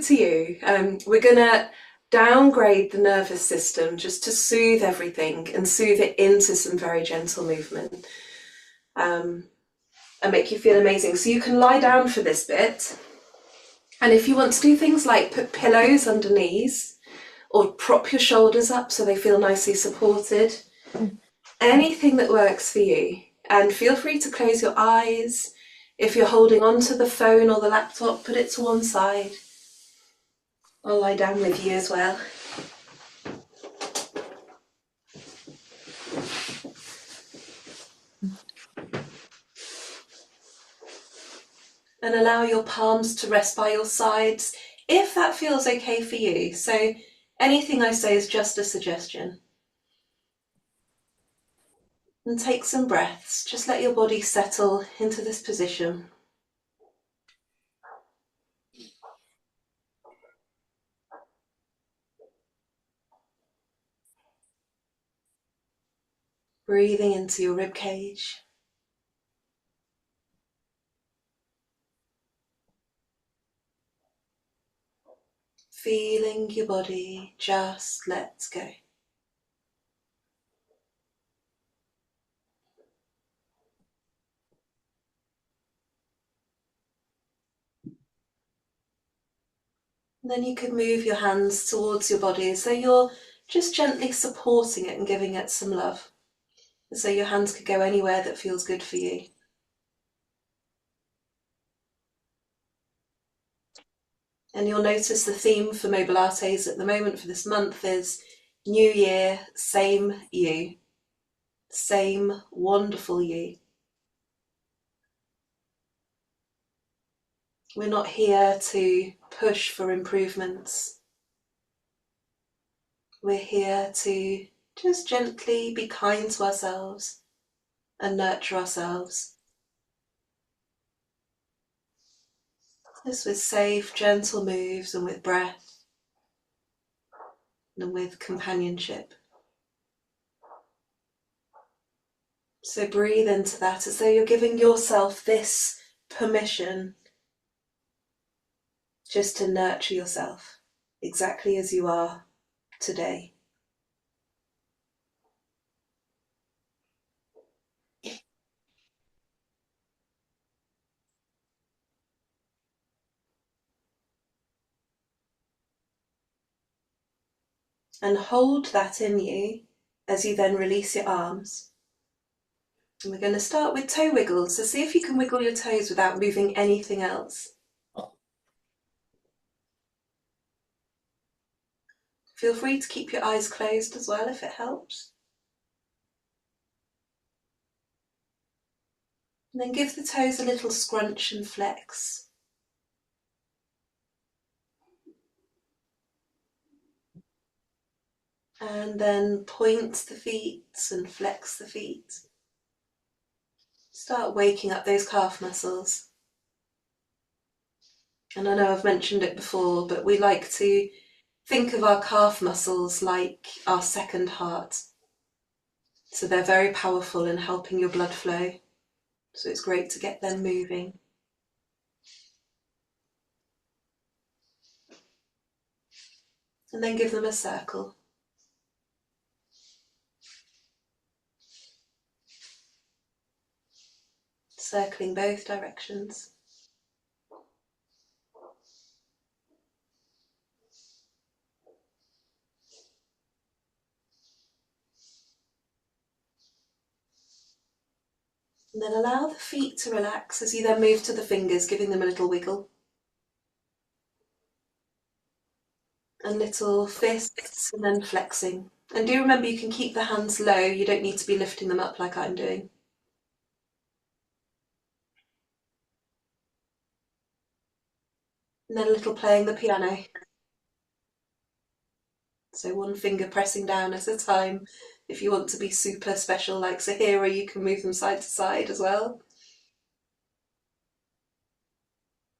to you. We're going to downgrade the nervous system just to soothe everything and soothe it into some very gentle movement, and make you feel amazing. So you can lie down for this bit. And if you want to do things like put pillows under knees or prop your shoulders up so they feel nicely supported, anything that works for you. And feel free to close your eyes. If you're holding onto the phone or the laptop, put it to one side. I'll lie down with you as well. And allow your palms to rest by your sides if that feels okay for you. So anything I say is just a suggestion. And take some breaths. Just let your body settle into this position. Breathing into your rib cage. Feeling your body just let go. And then you can move your hands towards your body as though you're just gently supporting it and giving it some love. As though your hands could go anywhere that feels good for you. And you'll notice the theme for Pilates at the moment for this month is New Year, same you. Same wonderful you. We're not here to push for improvements. We're here to just gently be kind to ourselves and nurture ourselves. This with safe, gentle moves and with breath and with companionship. So breathe into that as though you're giving yourself this permission just to nurture yourself exactly as you are today. And hold that in you as you then release your arms. And we're going to start with toe wiggles. So see if you can wiggle your toes without moving anything else. Feel free to keep your eyes closed as well if it helps. And then give the toes a little scrunch and flex. And then point the feet and flex the feet. Start waking up those calf muscles. And I know I've mentioned it before, but we like to think of our calf muscles like our second heart. So they're very powerful in helping your blood flow. So it's great to get them moving. And then give them a circle. Circling both directions. And then allow the feet to relax as you then move to the fingers, giving them a little wiggle. And little fists and then flexing. And do remember you can keep the hands low, you don't need to be lifting them up like I'm doing. And then a little playing the piano. So one finger pressing down at a time. If you want to be super special like Sahira, you can move them side to side as well.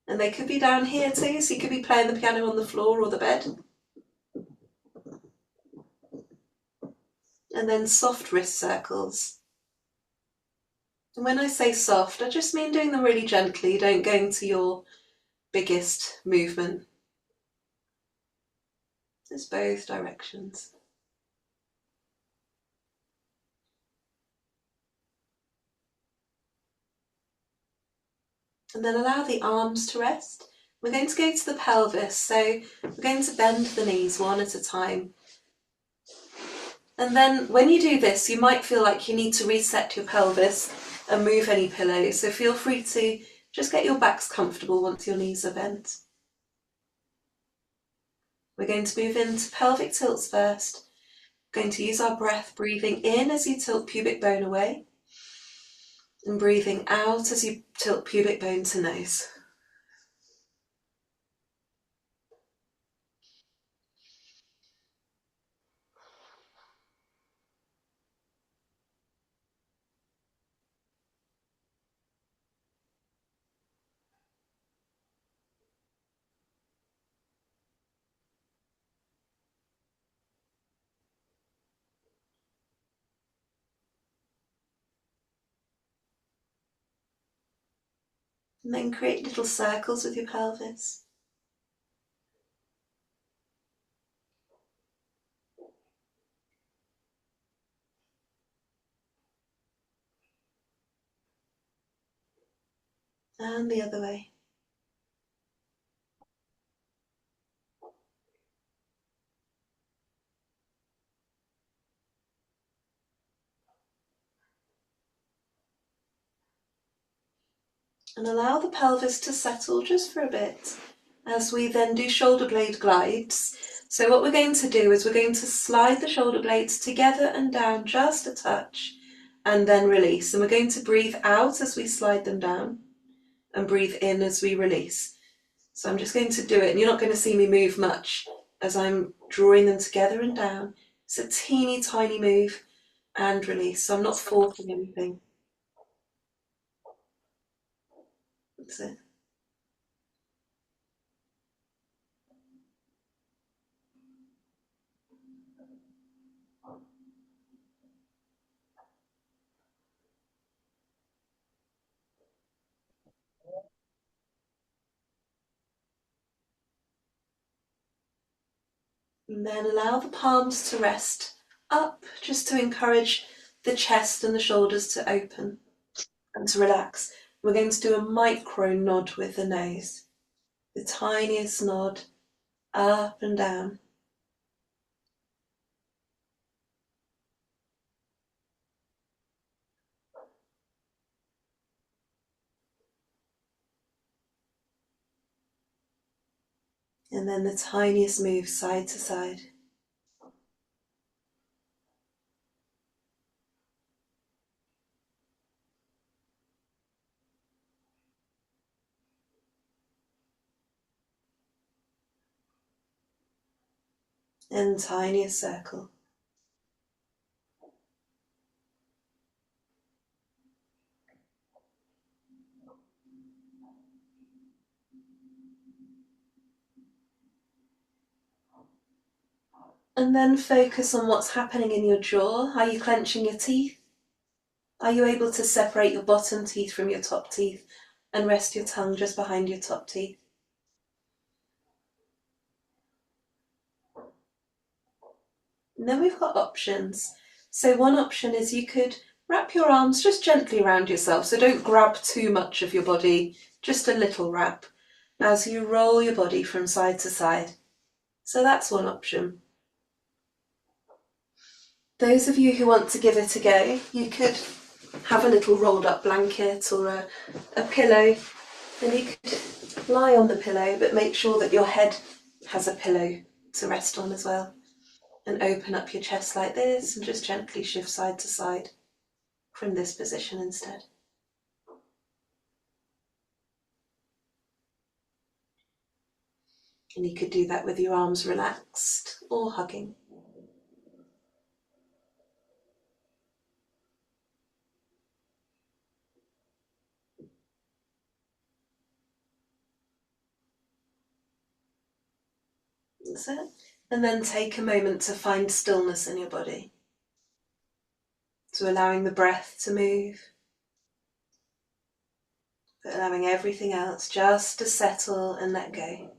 And they could be down here too, so you could be playing the piano on the floor or the bed. And then soft wrist circles. And when I say soft, I just mean doing them really gently. Don't go into your biggest movement. It's both directions. And then allow the arms to rest. We're going to go to the pelvis, so we're going to bend the knees one at a time. And then when you do this, you might feel like you need to reset your pelvis and move any pillows. So feel free to just get your backs comfortable once your knees are bent. We're going to move into pelvic tilts first. We're going to use our breath, breathing in as you tilt pubic bone away, and breathing out as you tilt pubic bone to nose. And then create little circles with your pelvis. And the other way. And allow the pelvis to settle just for a bit as we then do shoulder blade glides. So what we're going to do is we're going to slide the shoulder blades together and down just a touch and then release. And we're going to breathe out as we slide them down and breathe in as we release. So I'm just going to do it, and you're not going to see me move much as I'm drawing them together and down. It's a teeny tiny move and release, so I'm not forcing anything. That's it. And then allow the palms to rest up, just to encourage the chest and the shoulders to open and to relax. We're going to do a micro nod with the nose, the tiniest nod up and down. And then the tiniest move side to side. And tiniest circle. And then focus on what's happening in your jaw. Are you clenching your teeth? Are you able to separate your bottom teeth from your top teeth and rest your tongue just behind your top teeth? And then we've got options. So one option is you could wrap your arms just gently around yourself. So don't grab too much of your body, just a little wrap as you roll your body from side to side. So that's one option. Those of you who want to give it a go, you could have a little rolled up blanket or a pillow, and you could lie on the pillow, but make sure that your head has a pillow to rest on as well. And open up your chest like this and just gently shift side to side from this position instead. And you could do that with your arms relaxed or hugging. That's it. And then take a moment to find stillness in your body. So allowing the breath to move, but allowing everything else just to settle and let go.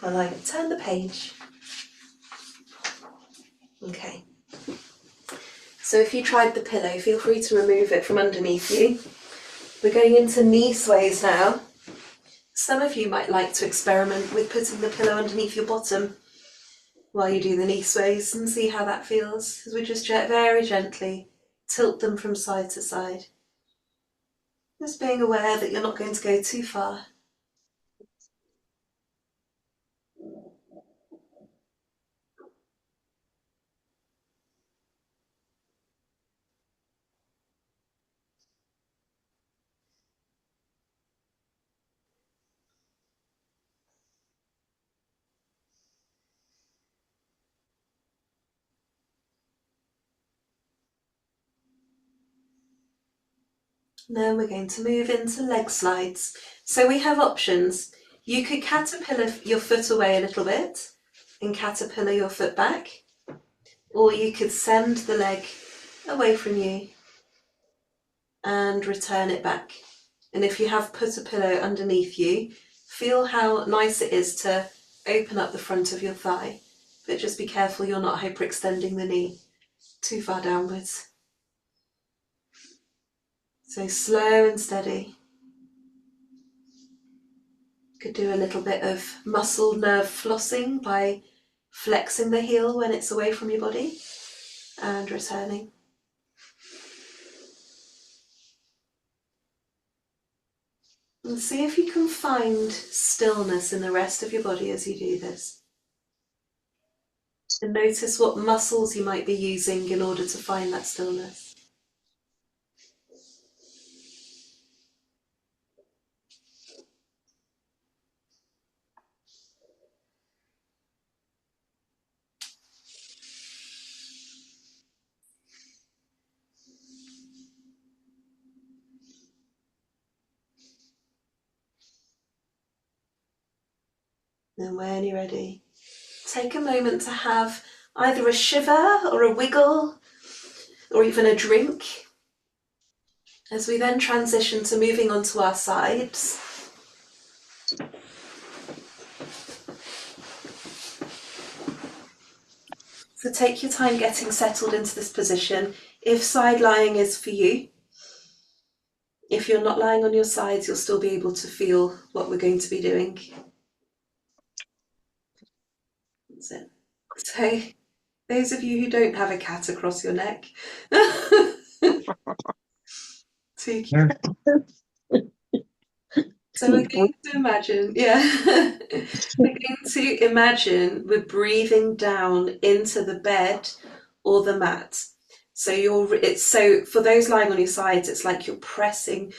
while I turn the page. Okay. So if you tried the pillow, feel free to remove it from underneath you. We're going into knee sways now. Some of you might like to experiment with putting the pillow underneath your bottom while you do the knee sways and see how that feels, as we just very gently tilt them from side to side. Just being aware that you're not going to go too far. Then we're going to move into leg slides. So we have options. You could caterpillar your foot away a little bit and caterpillar your foot back, or you could send the leg away from you and return it back. And if you have put a pillow underneath you, feel how nice it is to open up the front of your thigh, but just be careful you're not hyperextending the knee too far downwards. So slow and steady. Could do a little bit of muscle nerve flossing by flexing the heel when it's away from your body and returning. And see if you can find stillness in the rest of your body as you do this. And notice what muscles you might be using in order to find that stillness. And when you're ready, take a moment to have either a shiver or a wiggle or even a drink as we then transition to moving onto our sides. So take your time getting settled into this position. If side lying is for you, if you're not lying on your sides, you'll still be able to feel what we're going to be doing. That's it. So those of you who don't have a cat across your neck, too cute. So we're going to imagine, we're going to imagine we're breathing down into the bed or the mat. So for those lying on your sides, it's like you're pressing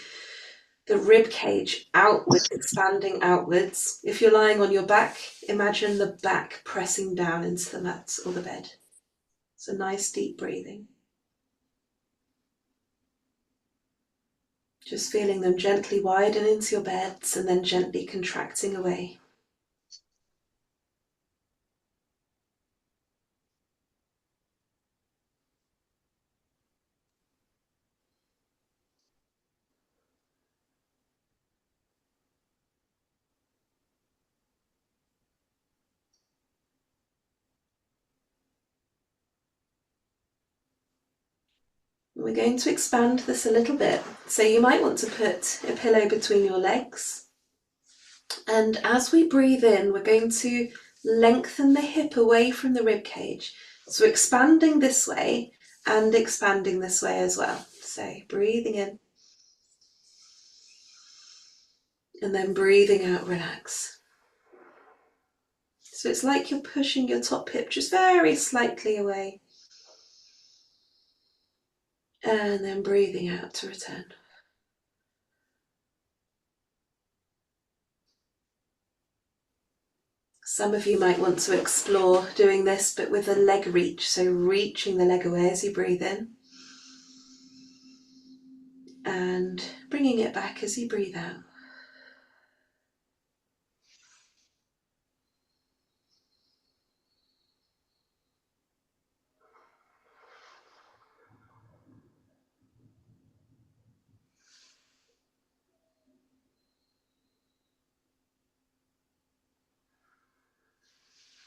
the rib cage outwards, expanding outwards. If you're lying on your back, imagine the back pressing down into the mat or the bed. So nice deep breathing. Just feeling them gently widen into your beds and then gently contracting away. We're going to expand this a little bit. So you might want to put a pillow between your legs. And as we breathe in, we're going to lengthen the hip away from the rib cage. So expanding this way and expanding this way as well. So breathing in and then breathing out, relax. So it's like you're pushing your top hip just very slightly away. And then breathing out to return. Some of you might want to explore doing this, but with a leg reach, so reaching the leg away as you breathe in and bringing it back as you breathe out.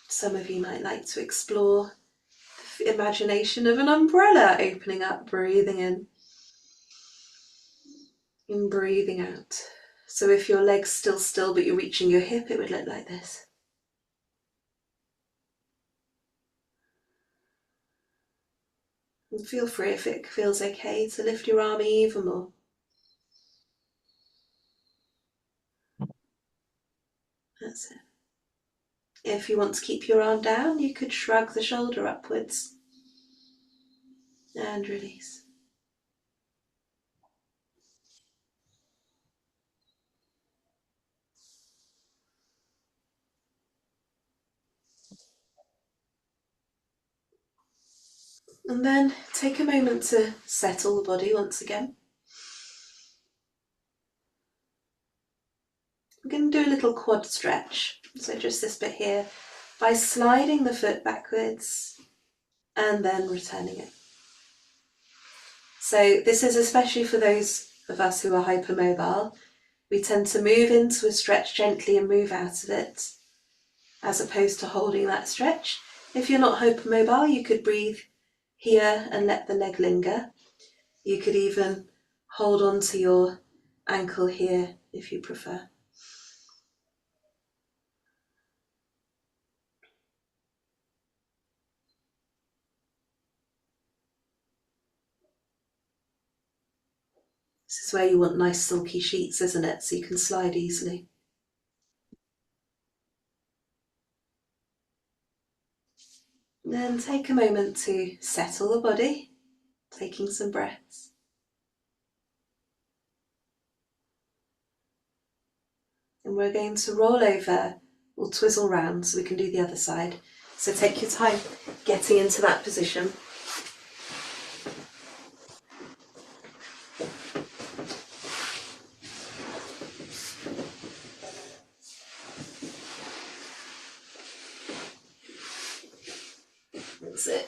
Some of you might like to explore the imagination of an umbrella opening up, breathing in and breathing out. So if your leg's still but you're reaching your hip, it would look like this. And feel free, if it feels okay, to lift your arm even more. That's it. If you want to keep your arm down, you could shrug the shoulder upwards and release. And then take a moment to settle the body once again. We're going to do a little quad stretch. So just this bit here, by sliding the foot backwards and then returning it. So this is especially for those of us who are hypermobile. We tend to move into a stretch gently and move out of it, as opposed to holding that stretch. If you're not hypermobile, you could breathe here and let the leg linger. You could even hold on to your ankle here if you prefer. This is where you want nice silky sheets, isn't it? So you can slide easily. Then take a moment to settle the body, taking some breaths. And we're going to roll over or twizzle round so we can do the other side. So take your time getting into that position. That's it.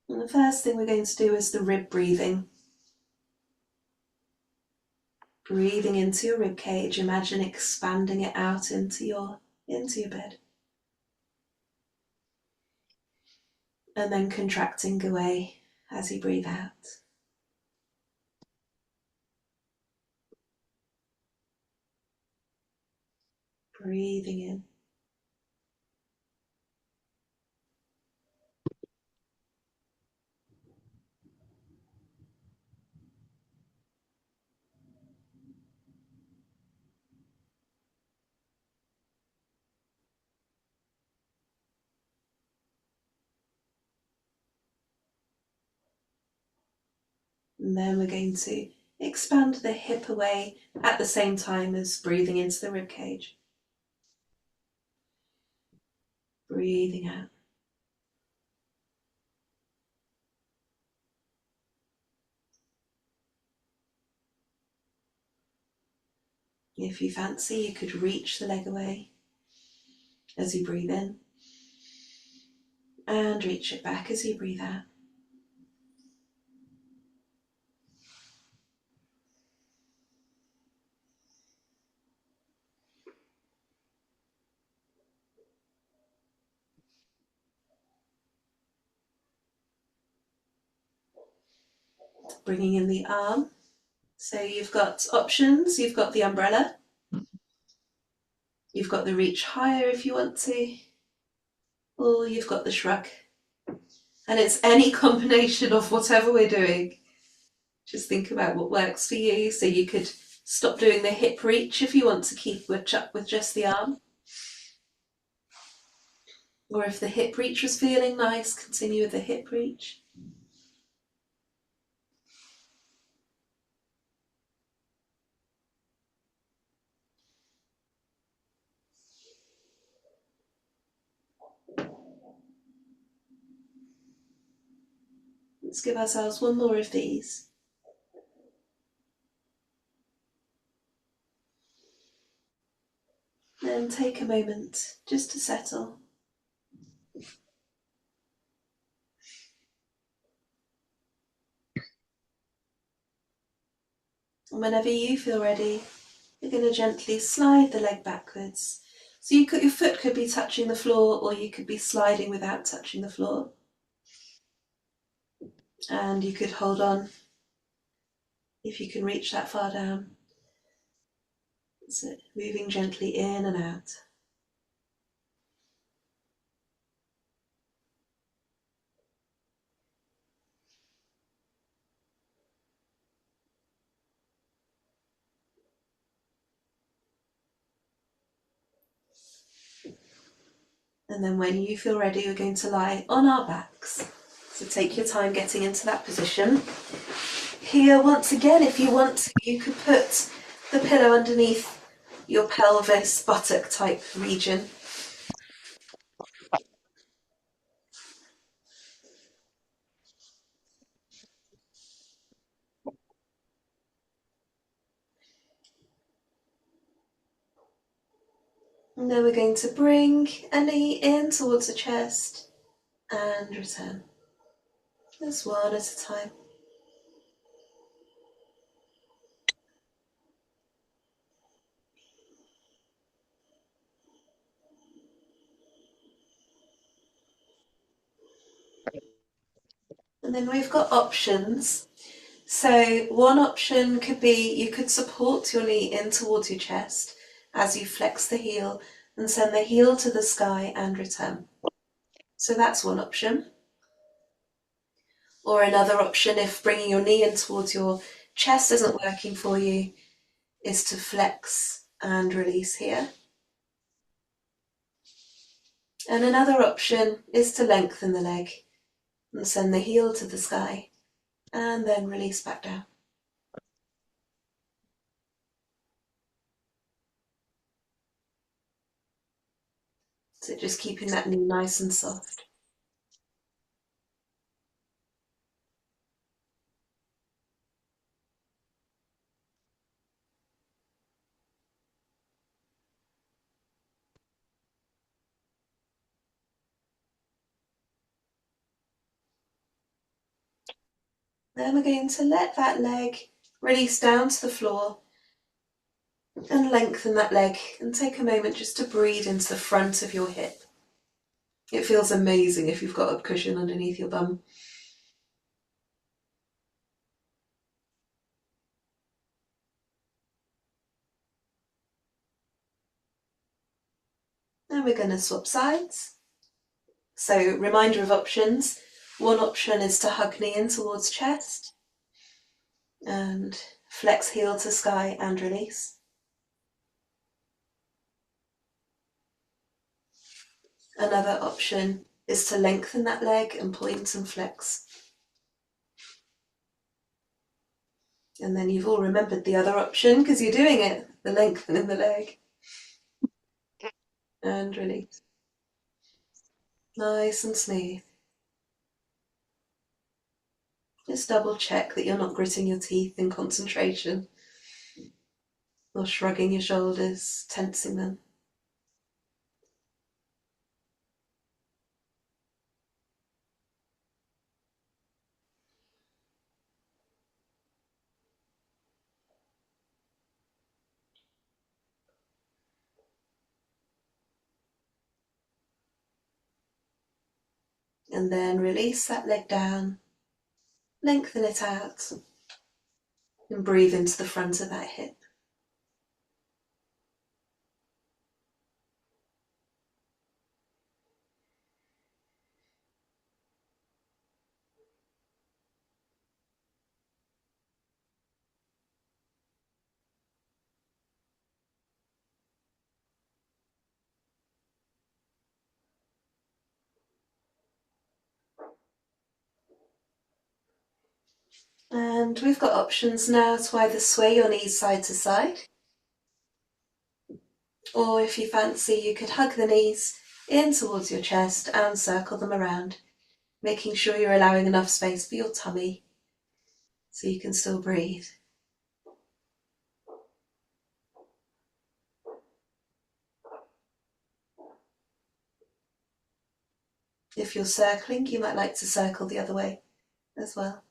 And the first thing we're going to do is the rib breathing. Breathing into your rib cage, imagine expanding it out into your bed. And then contracting away as you breathe out. Breathing in. And then we're going to expand the hip away at the same time as breathing into the rib cage. Breathing out. If you fancy, you could reach the leg away as you breathe in and reach it back as you breathe out. Bringing in the arm. So you've got options. You've got the umbrella. You've got the reach higher if you want to. Or you've got the shrug. And it's any combination of whatever we're doing. Just think about what works for you. So you could stop doing the hip reach if you want to keep up with just the arm. Or if the hip reach was feeling nice, continue with the hip reach. Let's give ourselves one more of these. Then take a moment just to settle. And whenever you feel ready, you're going to gently slide the leg backwards. So your foot could be touching the floor, or you could be sliding without touching the floor. And you could hold on if you can reach that far down. So moving gently in and out. And then when you feel ready, we're going to lie on our backs. So take your time getting into that position. Here, once again, if you want to, you could put the pillow underneath your pelvis, buttock type region. And then we're going to bring a knee in towards the chest and return. Just one at a time. And then we've got options. So one option could be you could support your knee in towards your chest as you flex the heel and send the heel to the sky and return. So that's one option. Or another option, if bringing your knee in towards your chest isn't working for you, is to flex and release here. And another option is to lengthen the leg and send the heel to the sky and then release back down. So just keeping that knee nice and soft. Then we're going to let that leg release down to the floor and lengthen that leg and take a moment just to breathe into the front of your hip. It feels amazing if you've got a cushion underneath your bum. Then we're going to swap sides. So reminder of options. One option is to hug knee in towards chest and flex heel to sky and release. Another option is to lengthen that leg and point and flex. And then you've all remembered the other option because you're doing it, the lengthening the leg. And release. Nice and smooth. Just double check that you're not gritting your teeth in concentration or shrugging your shoulders, tensing them. And then release that leg down, lengthen it out, and breathe into the front of that hip. And we've got options now to either sway your knees side to side, or if you fancy, you could hug the knees in towards your chest and circle them around, making sure you're allowing enough space for your tummy so you can still breathe. If you're circling, you might like to circle the other way as well.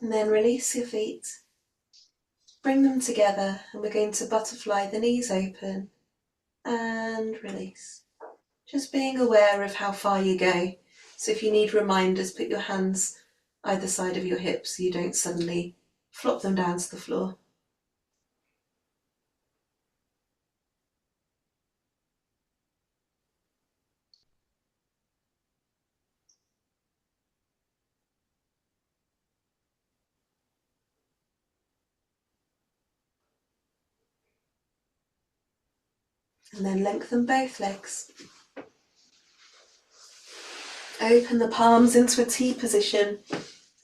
And then release your feet. Bring them together and we're going to butterfly the knees open and release. Just being aware of how far you go. So if you need reminders, put your hands either side of your hips so you don't suddenly flop them down to the floor. And then lengthen both legs. Open the palms into a T position.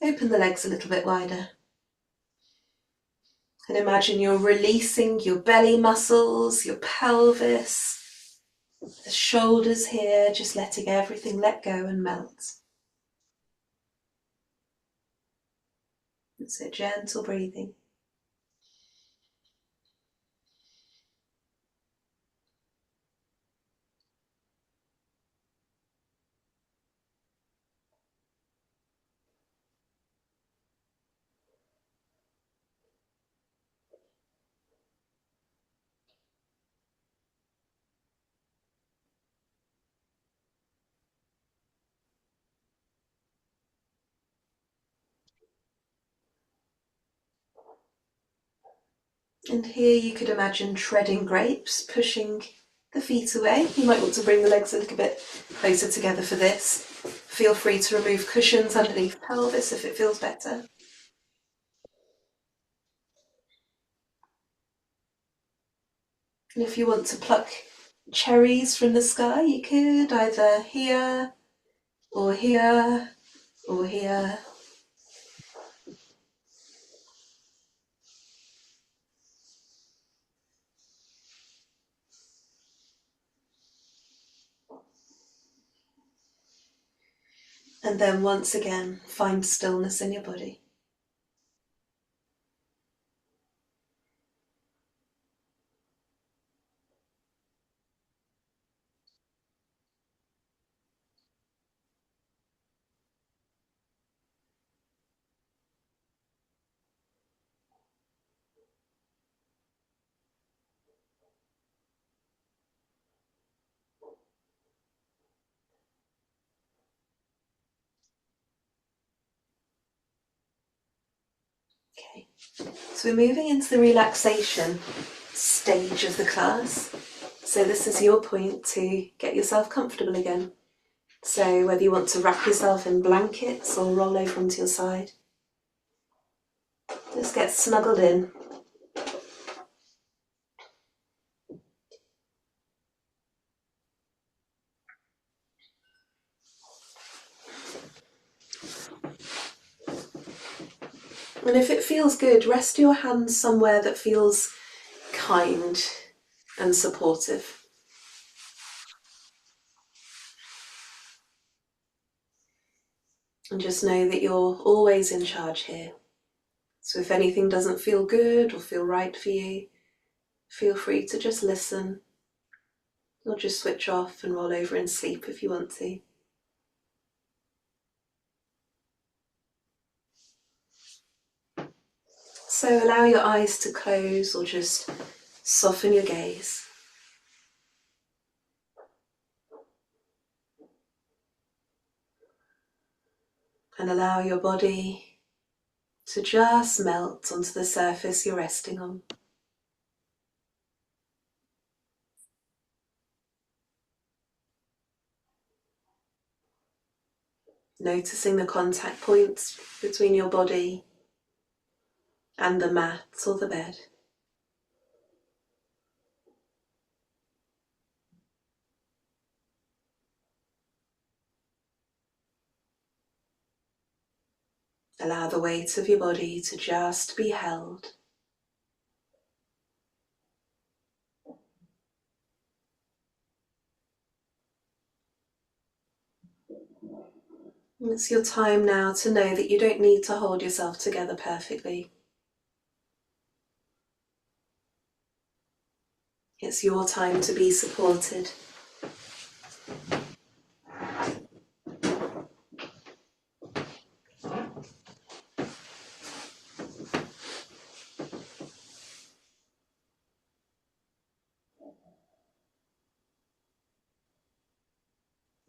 Open the legs a little bit wider. And imagine you're releasing your belly muscles, your pelvis, the shoulders here, just letting everything let go and melt. It's a gentle breathing. And here you could imagine treading grapes, pushing the feet away. You might want to bring the legs a little bit closer together for this. Feel free to remove cushions underneath pelvis if it feels better. And if you want to pluck cherries from the sky, you could either here or here or here. And then once again, find stillness in your body. Okay, so we're moving into the relaxation stage of the class. So this is your point to get yourself comfortable again. So whether you want to wrap yourself in blankets or roll over onto your side, just get snuggled in. And if it feels good, rest your hands somewhere that feels kind and supportive. And just know that you're always in charge here. So if anything doesn't feel good or feel right for you, feel free to just listen or just switch off and roll over and sleep if you want to. So allow your eyes to close or just soften your gaze. And allow your body to just melt onto the surface you're resting on. Noticing the contact points between your body and the mat or the bed. Allow the weight of your body to just be held. And it's your time now to know that you don't need to hold yourself together perfectly. It's your time to be supported.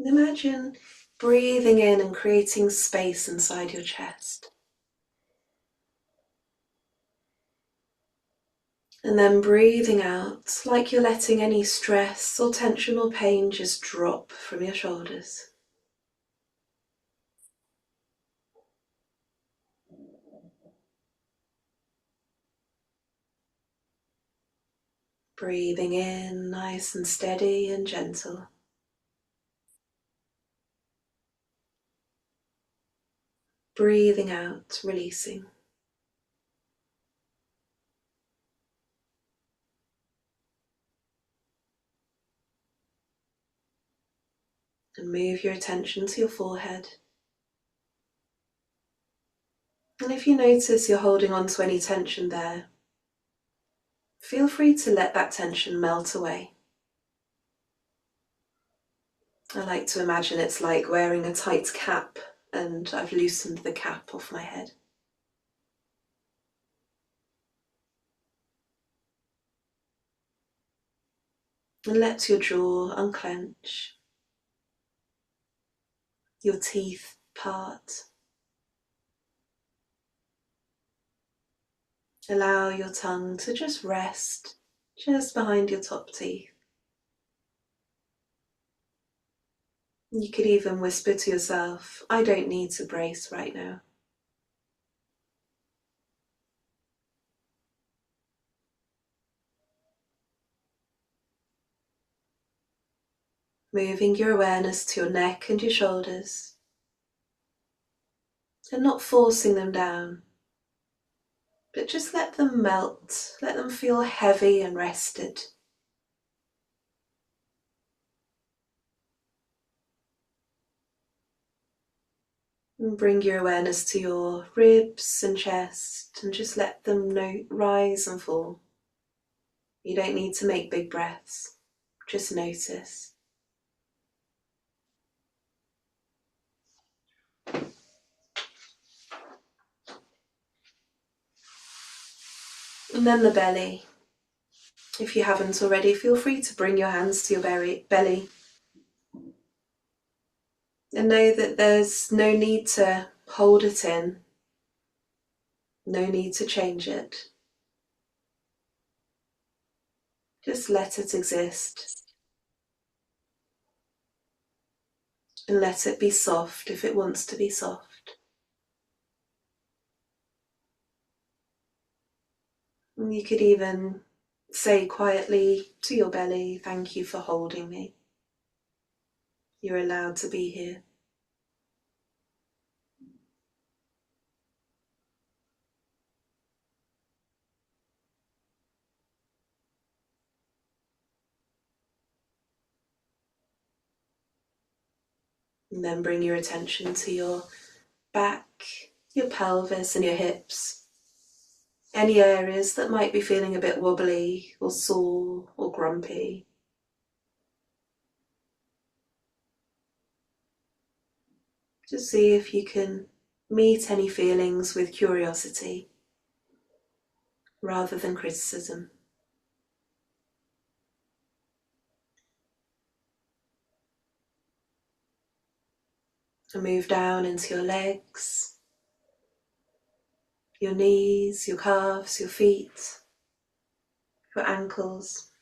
And imagine breathing in and creating space inside your chest. And then breathing out like you're letting any stress or tension or pain just drop from your shoulders. Breathing in nice and steady and gentle. Breathing out, releasing. And move your attention to your forehead. And if you notice you're holding on to any tension there, feel free to let that tension melt away. I like to imagine it's like wearing a tight cap and I've loosened the cap off my head. And let your jaw unclench, your teeth part. Allow your tongue to just rest just behind your top teeth. You could even whisper to yourself, I don't need to brace right now. Moving your awareness to your neck and your shoulders, and not forcing them down, but just let them melt, let them feel heavy and rested. And bring your awareness to your ribs and chest and just let them rise and fall. You don't need to make big breaths, just notice. And then the belly. If you haven't already, feel free to bring your hands to your belly. And know that there's no need to hold it in, no need to change it. Just let it exist. And let it be soft if it wants to be soft. And you could even say quietly to your belly, thank you for holding me. You're allowed to be here. And then bring your attention to your back, your pelvis and your hips. Any areas that might be feeling a bit wobbly or sore or grumpy. Just see if you can meet any feelings with curiosity rather than criticism. And move down into your legs, your knees, your calves, your feet, your ankles.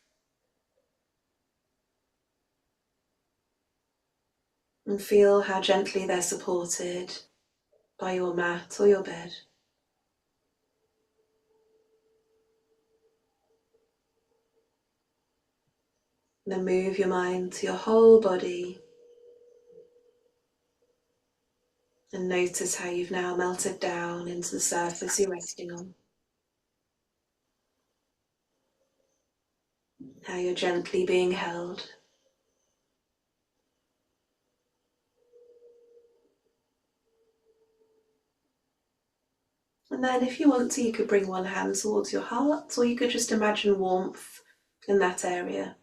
And feel how gently they're supported by your mat or your bed. And then move your mind to your whole body and notice how you've now melted down into the surface you're resting on. How you're gently being held. And then if you want to, you could bring one hand towards your heart, or you could just imagine warmth in that area.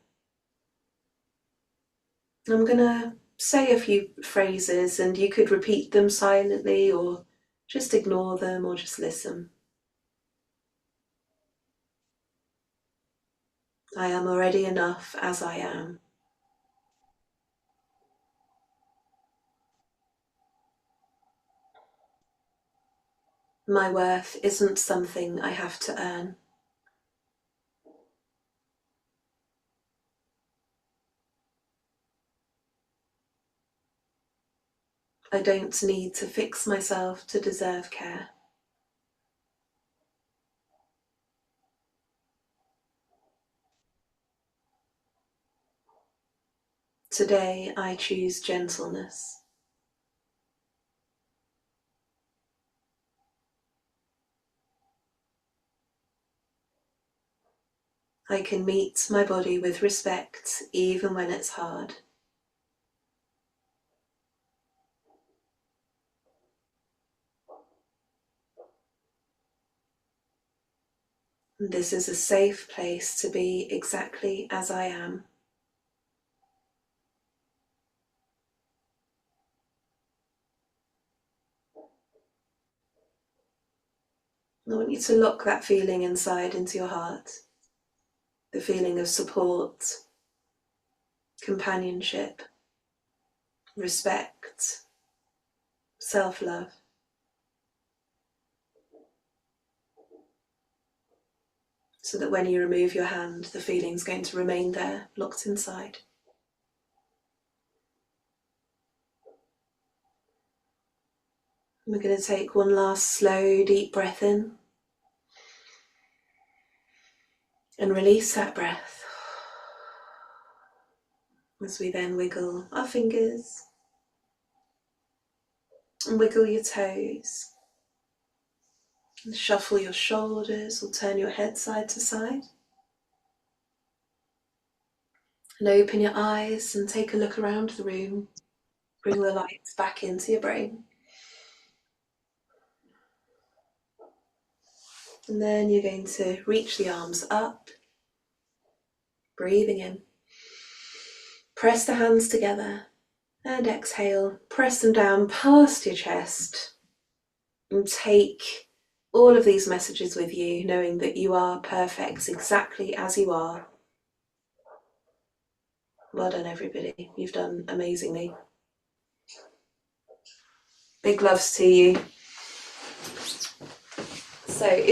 I'm going to say a few phrases and you could repeat them silently or just ignore them or just listen. I am already enough as I am. My worth isn't something I have to earn. I don't need to fix myself to deserve care. Today I choose gentleness. I can meet my body with respect even when it's hard. This is a safe place to be exactly as I am. I want you to lock that feeling inside into your heart. The feeling of support, companionship, respect, self-love. So that when you remove your hand, the feeling's going to remain there, locked inside. And we're going to take one last slow, deep breath in. And release that breath. As we then wiggle our fingers. And wiggle your toes. And shuffle your shoulders or turn your head side to side. And open your eyes and take a look around the room. Bring the lights back into your brain. And then you're going to reach the arms up. Breathing in. Press the hands together. And exhale. Press them down past your chest. And take all of these messages with you, knowing that you are perfect exactly as you are. Well done, everybody. You've done amazingly. Big loves to you. So if